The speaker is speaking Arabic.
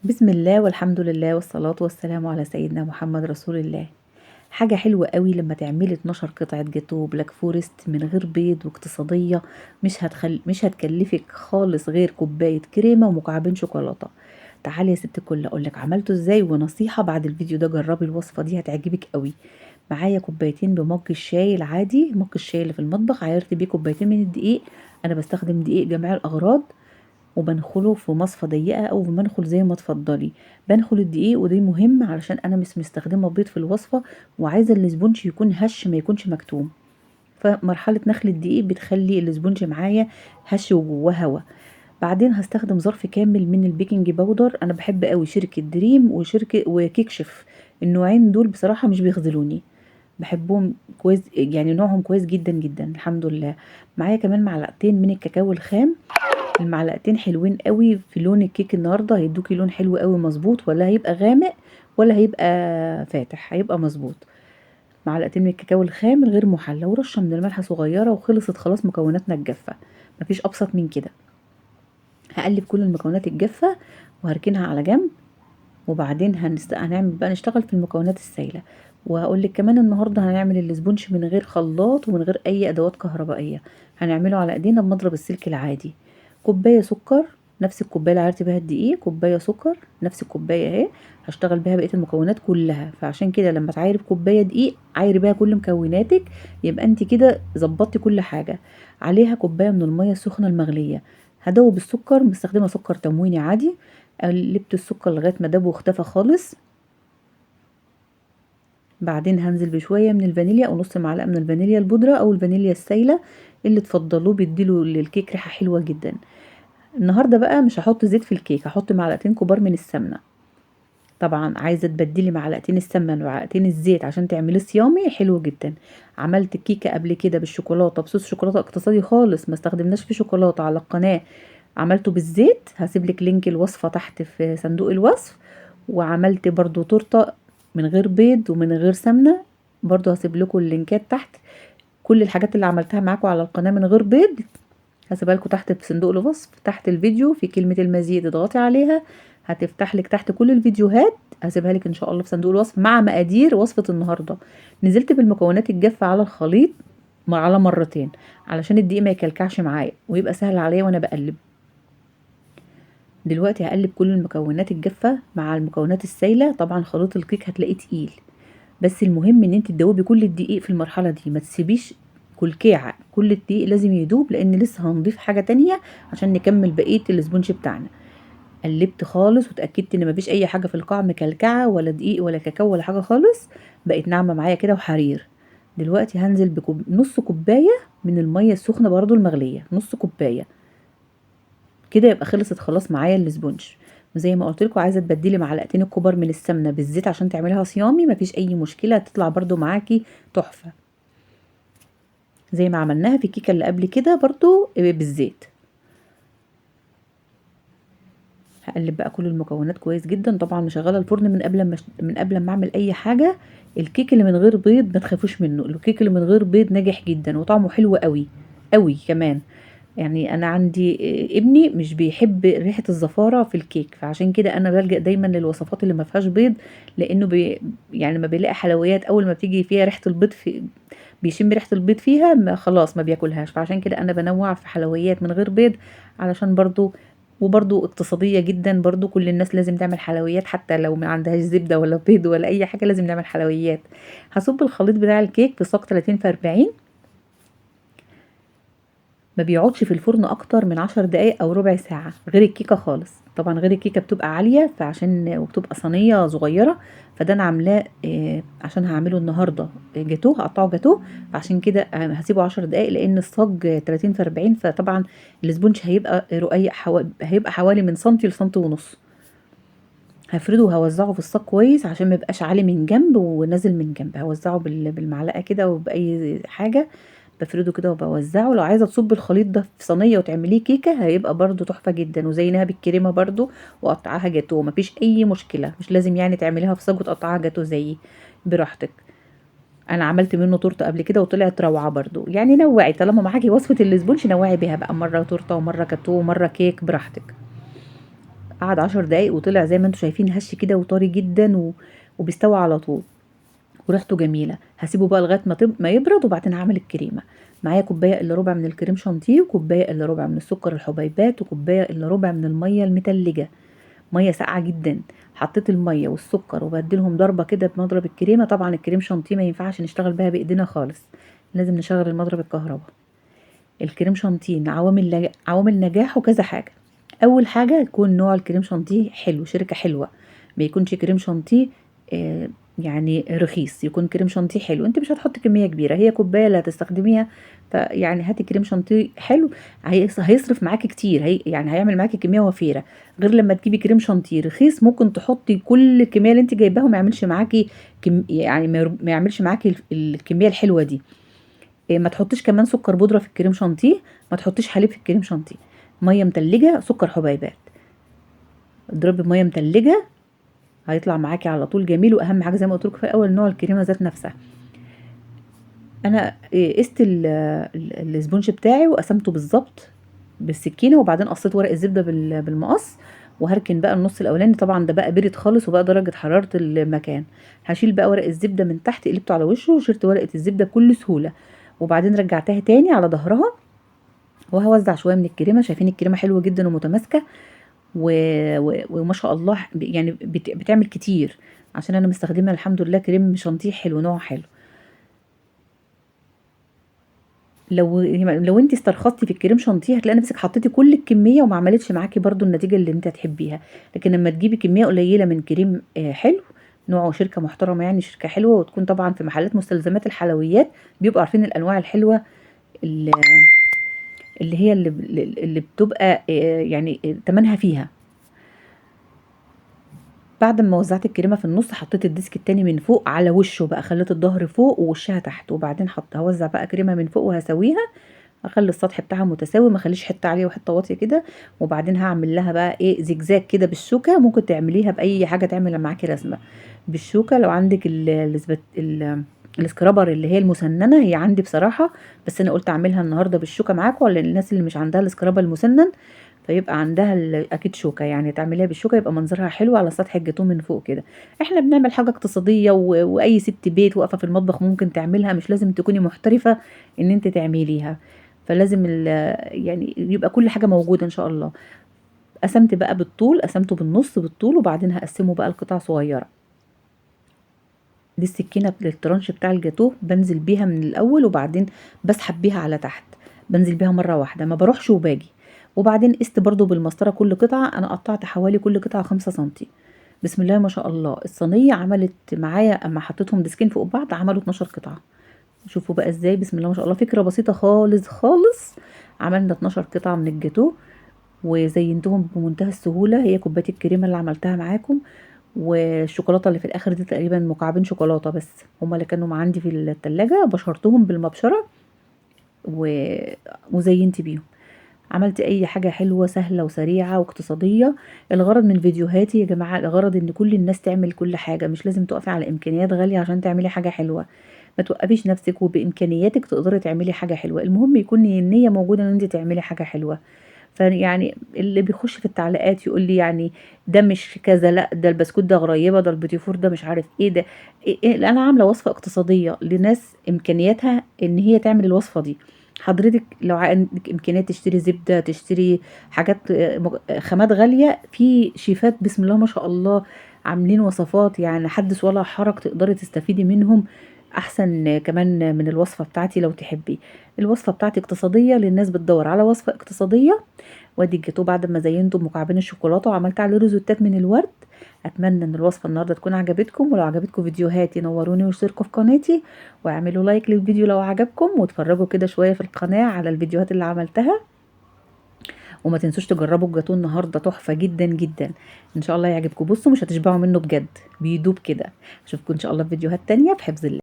بسم الله والحمد لله والصلاة والسلام على سيدنا محمد رسول الله. حاجة حلوة قوي لما تعملي 12 قطعة جاتوه بلاك فورست من غير بيض واقتصادية. مش هتكلفك خالص غير كوباية كريمة ومكعبين شوكولاتة. تعالي يا ست الكل اقولك عملته ازاي، ونصيحة بعد الفيديو ده جربي الوصفة دي هتعجبك قوي. معايا كوبايتين بمج الشاي العادي، مج الشاي اللي في المطبخ، عايرت بيه كوبايتين من الدقيق. انا بستخدم دقيق جميع الاغراض، وبنخله في مصفى ضيقة او بمنخل زي ما تفضلي. بنخل الدقيق، وده مهم علشان انا مش مستخدمة بيض في الوصفة، وعايزة الاسبونج يكون هش ما يكونش مكتوم. فمرحلة نخل الدقيق بتخلي الاسبونج معايا هش وجواه هوا. بعدين هستخدم ظرف كامل من البيكنج باودر، انا بحب قوي شركة دريم وشركة وكيك شيف. النوعين دول بصراحة مش بيخذلوني، بحبهم كويس، يعني نوعهم كويس جدا جدا الحمد لله. معايا كمان معلقتين من الكاكاو الخام. المعلقتين حلوين قوي في لون الكيك النهارده، هيدوكي لون حلو قوي مظبوط، ولا هيبقى غامق ولا هيبقى فاتح، هيبقى مظبوط. معلقتين من الكاكاو الخام الغير محلى ورشه من الملح صغيره، وخلصت خلاص مكوناتنا الجافه. مفيش ابسط من كده. هقلب كل المكونات الجافه وهركنها على جنب. وبعدين هنعمل بقى نشتغل في المكونات السائله. وهقول لك كمان النهارده هنعمل الاسبونش من غير خلاط ومن غير اي ادوات كهربائيه. هنعمله على ايدينا بمضرب السلك العادي. كوبايه سكر، نفس الكوبايه اللي عملت بيها الدقيق، كوبايه سكر نفس الكوبايه اهي. هشتغل بيها بقيه المكونات كلها، فعشان كده لما تعايري بكوبايه دقيق عايري بيها كل مكوناتك. يبقى انت كده ظبطتي كل حاجه. عليها كوبايه من الميه السخنه المغليه. هدوب السكر، مستخدمه سكر تمويني عادي. قلبت السكر لغايه ما داب واختفى خالص. بعدين هنزل بشويه من الفانيليا او نص معلقه من الفانيليا البودره او الفانيليا السايله، اللي تفضلوه بيديله للكيك ريحه حلوه جدا. النهارده بقى مش هحط زيت في الكيك، هحط معلقتين كبار من السمنه. طبعا عايزه تبدلي معلقتين السمنه ومعلقتين الزيت عشان تعملي صيامي حلو جدا. عملت كيكه قبل كده بالشوكولاته بصوص شوكولاته اقتصادي خالص، ما استخدمناش فيه شوكولاته، على القناه. عملته بالزيت، هسيبلك لينك الوصفه تحت في صندوق الوصف. وعملت برضو تورته من غير بيض ومن غير سمنه، برضو هسيب لكم اللينكات تحت. كل الحاجات اللي عملتها معاكم على القناه من غير بيض هسيبها لكم تحت في صندوق الوصف، تحت الفيديو في كلمة المزيد اضغطي عليها. هتفتح لك تحت كل الفيديوهات، هسيبها لك ان شاء الله في صندوق الوصف مع مقادير وصفة النهاردة. نزلت بالمكونات الجافة على الخليط على مرتين، علشان الدقيق ما يكلكعش معايا ويبقى سهل عليا وانا بقلب. دلوقتي هقلب كل المكونات الجافة مع المكونات السايلة. طبعا خليط الكيك هتلاقيه تقيل، بس المهم ان انت تدوبي كل الدقيق في المرحلة دي، ما تسيبيش كلكيعة، كل الدقيق لازم يدوب لان لسه هنضيف حاجة تانية عشان نكمل بقية الاسبونج بتاعنا. قلبت خالص وتأكدت ان مفيش اي حاجة في القاع مكلكعة، ولا دقيق ولا كاكاو ولا حاجة خالص. بقت ناعمة معايا كده وحرير. دلوقتي هنزل نص كوباية من المية السخنة برضو المغلية، نص كوباية. كده يبقى خلصت خلاص معايا الاسبونج. وزي ما قلت لكم، عايزه تبدلي معلقتين الكبار من السمنه بالزيت عشان تعمليها صيامي، مفيش اي مشكله، هتطلع برضو معاكي تحفه. زي ما عملناها في الكيكه اللي قبل كده برضو بالزيت. هقلب بقى كل المكونات كويس جدا. طبعا مشغله الفرن من قبل ما اعمل اي حاجه. الكيك اللي من غير بيض ما تخافوش منه، الكيك اللي من غير بيض ناجح جدا وطعمه حلو قوي قوي كمان. يعني انا عندي ابني مش بيحب ريحه الزفاره في الكيك، فعشان كده انا بلجأ دايما للوصفات اللي ما فيهاش بيض. لانه يعني ما بيلاقي حلويات اول ما بتيجي فيها ريحه البيض بيشم ريحه البيض فيها، خلاص ما بياكلهاش. فعشان كده انا بنوع في حلويات من غير بيض، علشان برضو وبرضو اقتصاديه جدا. برضو كل الناس لازم تعمل حلويات، حتى لو ما عندهاش زبده ولا بيض ولا اي حاجه لازم نعمل حلويات. هصب الخليط بتاع الكيك في صاج 30 في 40. ما بيقعدش في الفرن اكتر من 10 دقايق او ربع ساعة، غير الكيكة خالص. طبعا غير الكيكة بتبقى عالية، فعشان وبتبقى صينية صغيرة. فده انا عاملاه عشان هعمله النهاردة جاتوه، هقطعه جاتوه. فعشان كده هسيبه 10 دقايق، لان الصاج 30 في 40. فطبعا الاسبونج هيبقى رقيق هيبقى حوالي من سنتي لسنتي ونص. هفرده وهوزعه في الصاج كويس عشان ما يبقاش عالي من جنب ونازل من جنب. هوزعه بالمعلقة كده وبأي حاجة. بفرده كده وبوزعه. لو عايزه تصبي الخليط ده في صينيه وتعمليه كيكه هيبقى برضو تحفه جدا، وزينها بالكريمه برضو. وقطعها جاتوه، مفيش اي مشكله، مش لازم يعني تعمليها في صاج وتقطعها جاتوه زيي، براحتك. انا عملت منه تورته قبل كده وطلعت روعه برضو. يعني نوعي طالما معاكي وصفه الاسبونج، نوعي بيها بقى، مره تورته ومره جاتوه ومره كيك، براحتك. قعد 10 دقايق وطلع زي ما انتم شايفين هش كده وطري جدا وبيستوي على طول وريحته جميله. هسيبه بقى لغايه ما يبرد، وبعدين هعمل الكريمه. معايا كوبايه الا ربع من الكريم شانتيه، وكوبايه الا ربع من السكر الحبيبات، وكوبايه الا ربع من الميه المتلجه، ميه ساقعه جدا. حطيت الميه والسكر وبديلهم ضربه كده بمضرب الكريمه. طبعا الكريم شانتيه ما ينفعش نشتغل بها بايدينا خالص، لازم نشغل المضرب الكهرباء. الكريم شانتيه عوامل نجاحه كذا حاجه. اول حاجه يكون نوع الكريم شانتيه حلو، شركه حلوه، ما يكونش كريم شانتيه آه يعني رخيص، يكون كريم شانتيه حلو. انت مش هتحطي كميه كبيره، هي كوبايه اللي هتستخدميها، فيعني هاتي كريم شانتيه حلو. هيصرف معاكي كتير، يعني هيعمل معاكي كميه وفيره. غير لما تجيبي كريم شانتيه رخيص، ممكن تحطي كل الكميه اللي انت جايباها وما يعملش معاكي يعني ما يعملش معاكي الكميه الحلوه دي. ما تحطيش كمان سكر بودرة في الكريم شانتيه، ما تحطيش حليب في الكريم شانتيه. ميه متلجه، سكر حبيبات، اضربي بميه متلجه هيطلع معاكي على طول جميل. واهم حاجه زي ما قلت لكم في الاول نوع الكريمه ذات نفسها. انا قست الاسبونج بتاعي وقسمته بالظبط بالسكينه، وبعدين قصيت ورق الزبده بالمقص، وهركن بقى النص الاولاني. طبعا ده بقى برد خالص وبقى درجه حراره المكان. هشيل بقى ورق الزبده من تحت، قلبته على وشه وشلت ورقه الزبده بكل سهوله، وبعدين رجعتها تاني على ظهرها، وهوزع شويه من الكريمه. شايفين الكريمه حلوه جدا ومتماسكه وما شاء الله، يعني بتعمل كتير، عشان انا مستخدمه الحمد لله كريم شانتيه حلو، نوع حلو. لو انت استرخصتي في الكريم شانتيه هتلاقي نفسك حطيتي كل الكميه وما عملتش معاكي برضو النتيجه اللي انت هتحبيها. لكن لما تجيبي كميه قليله من كريم حلو، نوعه شركه محترمه، يعني شركه حلوه، وتكون طبعا في محلات مستلزمات الحلويات، بيبقوا عارفين الانواع الحلوه اللي اللي بتبقى يعني تمنها فيها. بعد ما وزعت الكريمه في النص، حطيت الديسك التاني من فوق على وشه بقى، خليت الظهر فوق ووشها تحت، وبعدين هوزع بقى كريمه من فوق وهسويها، اخلي السطح بتاعها متساوي، ما اخليش حته عاليه وحته واطيه كده. وبعدين هعمل لها بقى ايه زجزاج كده بالشوكه. ممكن تعمليها باي حاجه تعمل معاكي رسمه بالشوكه. لو عندك السكرابر اللي هي المسننه، هي عندي بصراحه، بس انا قلت اعملها النهارده بالشوكه معاكم، ولا الناس اللي مش عندها السكرابر المسنن فيبقى عندها اكيد شوكه، يعني تعمليها بالشوكه يبقى منظرها حلو على سطح الجاتوه من فوق كده. احنا بنعمل حاجه اقتصاديه، واي ست بيت واقفه في المطبخ ممكن تعملها، مش لازم تكوني محترفه ان انت تعمليها. فلازم يعني يبقى كل حاجه موجوده ان شاء الله. قسمت بقى بالطول، قسمته بالنص بالطول، وبعدين هقسمه بقى لقطع صغيره. دي السكينه للترانش بتاع الجاتوه، بنزل بيها من الاول وبعدين بسحب بيها على تحت، بنزل بيها مره واحده، ما بروحش وباجي. وبعدين قست برضو بالمسطره كل قطعه. انا قطعت حوالي كل قطعه 5 سنتي. بسم الله ما شاء الله، الصينيه عملت معايا اما حطيتهم ديسكين فوق بعض عملوا 12 قطعه. شوفوا بقى ازاي، بسم الله ما شاء الله، فكره بسيطه خالص خالص، عملنا 12 قطعه من الجاتوه وزينتهم بمنتهى السهوله. هي كوبايه الكريمه اللي عملتها معاكم، والشوكولاته اللي في الاخر دي تقريبا مكعبين شوكولاته بس، هما اللي كانوا عندي في التلاجة، بشرتهم بالمبشره وزينت بيهم. عملت اي حاجه حلوه سهله وسريعه واقتصاديه. الغرض من فيديوهاتي يا جماعه، الغرض ان كل الناس تعمل كل حاجه، مش لازم تقفي على امكانيات غاليه عشان تعملي حاجه حلوه. ما توقفيش نفسك، وبامكانياتك تقدري تعملي حاجه حلوه. المهم يكون النيه موجوده ان انت تعملي حاجه حلوه. فيعني اللي بيخش في التعليقات يقول لي يعني ده مش كذا، لا ده البسكوت ده غريبه، ده البيتيفور ده مش عارف ايه ده. إيه انا عامله وصفه اقتصاديه لناس امكانياتها ان هي تعمل الوصفه دي. حضرتك لو عندك امكانيه تشتري زبده، تشتري حاجات خامات غاليه، في شيفات بسم الله ما شاء الله عاملين وصفات يعني حدث ولا حرج، تقدري تستفيدي منهم احسن كمان من الوصفه بتاعتي لو تحبي. الوصفه بتاعتي اقتصاديه للناس بتدور على وصفه اقتصاديه. وادي الجاتوه بعد ما زينته بمكعبين الشوكولاته وعملت عليه روزوتات من الورد. اتمنى ان الوصفه النهارده تكون عجبتكم، ولو عجبتكم فيديوهاتي نوروني واشتركوا في قناتي، واعملوا لايك للفيديو لو عجبكم، واتفرجوا كده شويه في القناه على الفيديوهات اللي عملتها. وما تنسوش تجربوا الجاتوه النهارده، تحفه جدا جدا، ان شاء الله يعجبكم. بصوا مش هتشبعوا منه بجد، بيدوب كده. اشوفكم ان شاء الله في فيديوهات تانية، في حفظ الله.